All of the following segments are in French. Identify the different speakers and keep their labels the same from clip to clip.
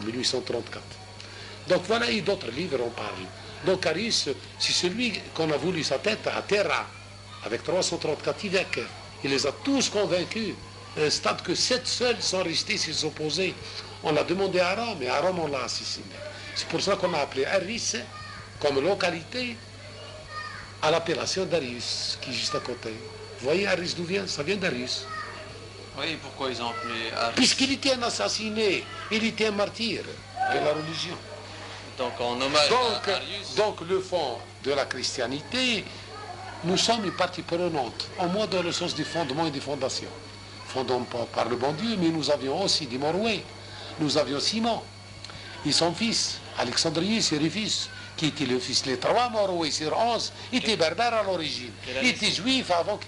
Speaker 1: 1834. Donc voilà, et d'autres livres en parlent. Donc Arius, c'est celui qu'on a voulu sa tête à Terra, avec 334 évêques. Il les a tous convaincus, à un stade que 7 seuls sont restés s'opposer. On l'a demandé à Rome, et à Rome on l'a assassiné. C'est pour ça qu'on a appelé Aris comme localité à l'appellation d'Arius, qui est juste à côté. Vous voyez Aris d'où vient? Ça vient d'Arius.
Speaker 2: Oui, pourquoi ils ont appelé Arius?
Speaker 1: Puisqu'il était un assassiné, il était un martyr de la religion.
Speaker 2: Donc en hommage à Arius.
Speaker 1: Donc le fond de la christianité, nous sommes une partie prenante, au moins dans le sens du fondement et des fondations. Fondons par le bon Dieu, mais nous avions aussi des Morouais. Nous avions Simon et son fils, Alexandrius et Rufus, qui était le fils. Les 3 Morouais sur 11 étaient berbères à l'origine. Ils étaient juifs avant que...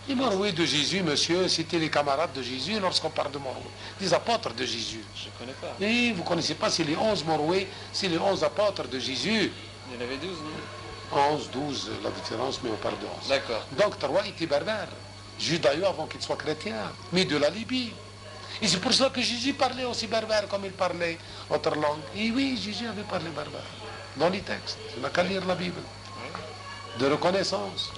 Speaker 1: Les Morouais de Jésus, monsieur, c'était les camarades de Jésus lorsqu'on parle de Morouais. Des apôtres de Jésus.
Speaker 2: Je ne connais pas.
Speaker 1: Et vous ne connaissez pas, c'est les 11 Morouais, c'est les 11 apôtres de Jésus.
Speaker 2: Il y en avait 12, non?
Speaker 1: 11, 12, la différence, mais on parle de 11.
Speaker 2: D'accord.
Speaker 1: Donc 3 étaient berbères. Judaïo avant qu'ils soient chrétiens, mais de la Libye. Et c'est pour ça que Jésus parlait aussi berbère comme il parlait autre langue. Et oui, Jésus avait parlé berbère dans les textes. On n'a qu'à lire la Bible. De reconnaissance.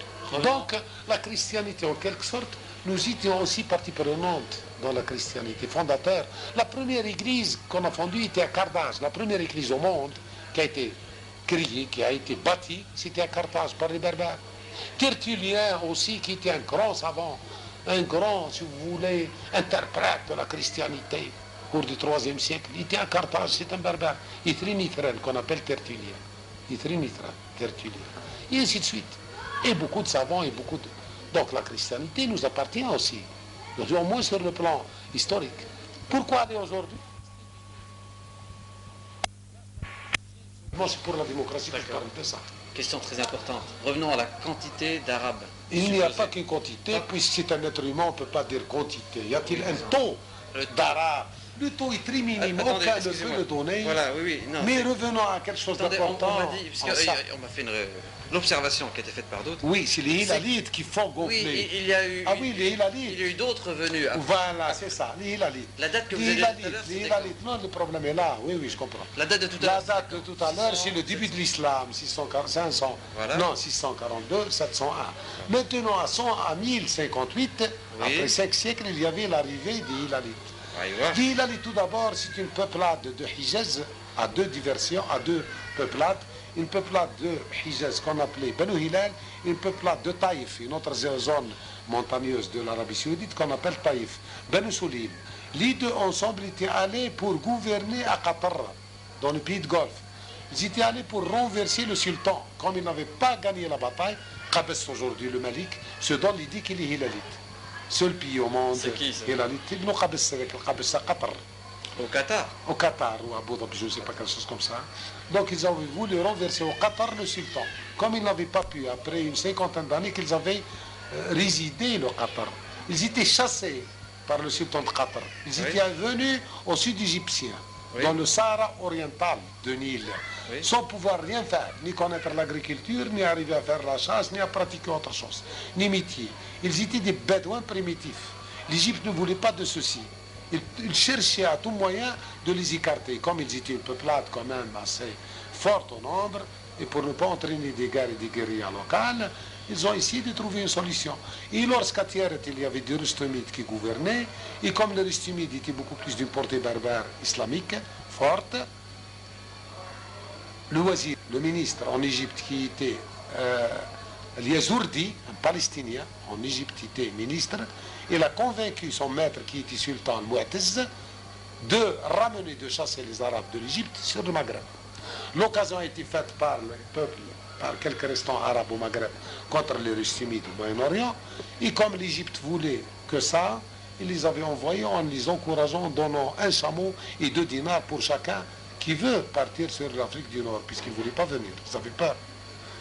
Speaker 1: Donc, la christianité, en quelque sorte, nous étions aussi partie prenante dans la christianité, fondateur. La première église qu'on a fondue était à Carthage. La première église au monde qui a été créée, qui a été bâtie, c'était à Carthage par les berbères. Tertullien aussi, qui était un grand savant, un grand, si vous voulez, interprète de la christianité au cours du IIIe siècle. Il était à Carthage, c'est un berbère. Ithrinithren, qu'on appelle Tertullien. Ithrinithren, Tertullien. Et ainsi de suite. Et beaucoup de savants et beaucoup de... Donc la christianité nous appartient aussi. Au moins sur le plan historique. Pourquoi aller aujourd'hui? Moi, c'est pour la démocratie que je parle de ça.
Speaker 2: Question très importante. Revenons à la quantité d'Arabes.
Speaker 1: Il n'y a pas qu'une quantité, puisque c'est un être humain, on ne peut pas dire quantité. Y a-t-il un taux d'Arabes? Le taux est très minime, aucun ne peut le donner.
Speaker 2: Voilà, oui, non,
Speaker 1: mais revenons à quelque chose d'important.
Speaker 2: On m'a dit, on m'a fait l'observation qui a été faite par d'autres.
Speaker 1: Oui, c'est les Hilalites qui font gonfler.
Speaker 2: Oui, il y a eu.
Speaker 1: Ah oui, les Hilalites.
Speaker 2: Il y a eu d'autres venus.
Speaker 1: Voilà, c'est ça, les Hilalites.
Speaker 2: La date que vous avez dit tout à l'heure,
Speaker 1: les Hilalites, non, le problème est là. Oui, oui, je comprends.
Speaker 2: La date de tout à l'heure.
Speaker 1: La date de tout à l'heure, c'est le début de l'islam, 500, voilà. Non, 642, 701. Maintenant, à 1058, après 5 siècles, il y avait l'arrivée des Hilalites. Les Hilalites, tout d'abord, c'est une peuplade de Hijaz, à 2 diversions, à 2 peuplades. Une peuplade de Hijaz qu'on appelait Banu Hilal, et une peuplade de Taïf, une autre zone montagneuse de l'Arabie Saoudite qu'on appelle Taïf, Banu Soulim. Les deux ensemble étaient allés pour gouverner à Qatar, dans le pays de Golfe. Ils étaient allés pour renverser le sultan. Comme ils n'avaient pas gagné la bataille, Qabes aujourd'hui, le Malik, se donne l'idée qu'il est Hilalite. Seul pays au monde, Hilalite. Ibn Qabes avec le Qabes à Qatar.
Speaker 2: Au Qatar?
Speaker 1: Au Qatar, ou à Abu Dhabi, je ne sais pas, quelque chose comme ça. Donc ils avaient voulu renverser au Qatar le sultan. Comme ils n'avaient pas pu, après une 50aine d'années qu'ils avaient résidé au Qatar, ils étaient chassés par le sultan de Qatar. Ils étaient venus au sud égyptien, dans le Sahara oriental de Nil, sans pouvoir rien faire, ni connaître l'agriculture, ni arriver à faire la chasse, ni à pratiquer autre chose, ni métier. Ils étaient des bédouins primitifs. L'Égypte ne voulait pas de ceci. Ils cherchaient à tout moyen de les écarter. Comme ils étaient une peuplade quand même assez forte au nombre, et pour ne pas entraîner des guerres et des guérillas locales, ils ont essayé de trouver une solution. Et lorsqu'à Tiaret, il y avait des Rustumides qui gouvernaient, et comme les Rustumides étaient beaucoup plus d'une portée berbère islamique, forte, le wazir, le ministre en Égypte qui était Liazourdi, un Palestinien, en Égypte était ministre, il a convaincu son maître qui était sultan Mou'taz de ramener, de chasser les Arabes de l'Égypte sur le Maghreb. L'occasion a été faite par le peuple, par quelques restants arabes au Maghreb contre les Rustumides au Moyen-Orient, et comme l'Égypte voulait que ça, ils les avaient envoyés en les encourageant, en donnant un chameau et 2 dinars pour chacun qui veut partir sur l'Afrique du Nord, puisqu'ils ne voulaient pas venir, ils avaient peur.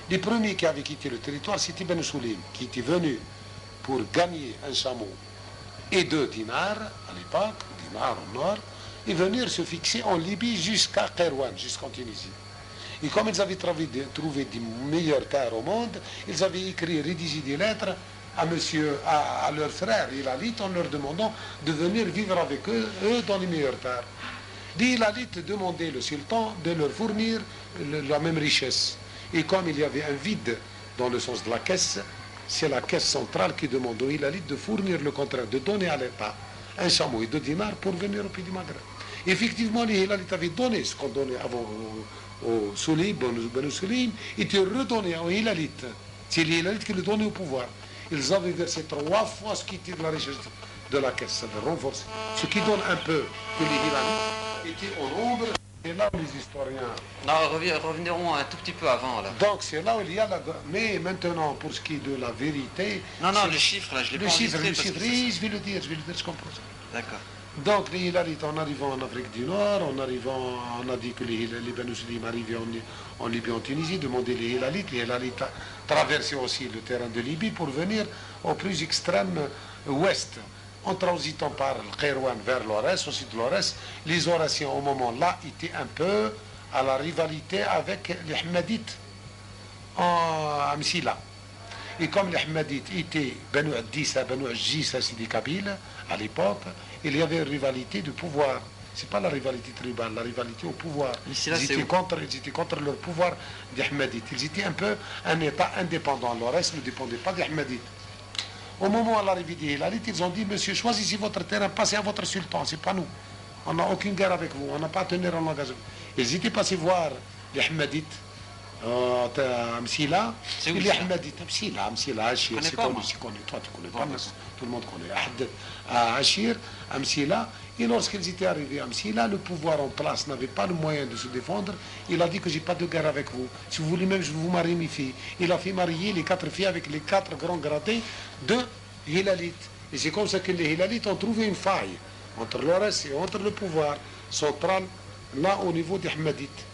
Speaker 1: Les premiers qui avaient quitté le territoire, c'était Ben Soulim, qui était venu pour gagner un chameau et 2 dinars à l'époque, dinars au nord, et venir se fixer en Libye jusqu'à Kairouan, jusqu'en Tunisie. Et comme ils avaient trouvé des meilleures terres au monde, ils avaient écrit, rédigé des lettres à leurs frères Hilalites en leur demandant de venir vivre avec eux dans les meilleures terres. Les Hilalites demandaient le sultan de leur fournir la même richesse. Et comme il y avait un vide dans le sens de la caisse, c'est la caisse centrale qui demande aux Hilalites de fournir le contraire, de donner à l'État un chameau et 2 dinars pour venir au pays du Maghreb. Effectivement, les Hilalites avaient donné ce qu'on donnait avant aux Soulib, Banu Soulib, était redonné aux Hilalites. C'est les Hilalites qui le donnaient au pouvoir. Ils avaient versé 3 fois ce qui était de la richesse de la caisse, ça de renforcer. Ce qui donne un peu que les Hilalites étaient au nombre. C'est là où les historiens...
Speaker 2: Non, revenons un tout petit peu avant, là.
Speaker 1: Donc c'est là où il y a la... Mais maintenant, pour ce qui est de la vérité...
Speaker 2: Non, le chiffre, là, je l'ai pas enregistré.
Speaker 1: Le chiffre, je vais le dire, je comprends ça.
Speaker 2: D'accord.
Speaker 1: Donc les Hilalites, en arrivant en Afrique du Nord, on a dit que les Banu Soulib arrivaient en Libye, en Tunisie, demandaient les Hilalites traversaient aussi le terrain de Libye pour venir au plus extrême ouest. En transitant par le Kairouan vers l'Orès, aussi de l'Orès, les Orassiens au moment-là étaient un peu à la rivalité avec les Hamadites à Msila. Et comme les Hamadites étaient Banu Addissa, Banu Ajjissa, c'est des Kabyles à l'époque, il y avait une rivalité de pouvoir. C'est pas la rivalité tribale, la rivalité au pouvoir. Ils étaient contre leur pouvoir des Hamadites. Ils étaient un peu un État indépendant. L'Orès ne dépendait pas des Hamadites. Au moment de l'arrivée des Hilalites, ils ont dit, monsieur, choisissez votre terrain, passez à votre sultan, c'est pas nous. On n'a aucune guerre avec vous, on n'a pas à tenir un engagement. Ils étaient passés voir les Hamadites à Msila.
Speaker 2: C'est où
Speaker 1: les Hamadites à Msila, Achir, c'est connu, toi tu connais pas, tout le monde connaît. À Achir, à Msila, et lorsqu'ils étaient arrivés à Msila, le pouvoir en place n'avait pas le moyen de se défendre. Il a dit que j'ai pas de guerre avec vous. Si vous voulez même, je vais vous marier mes filles. Il a fait marier les 4 filles avec les 4 grands gradés de Hilalites. Et c'est comme ça que les Hilalites ont trouvé une faille entre l'Orès et entre le pouvoir central, là au niveau des Hamadites.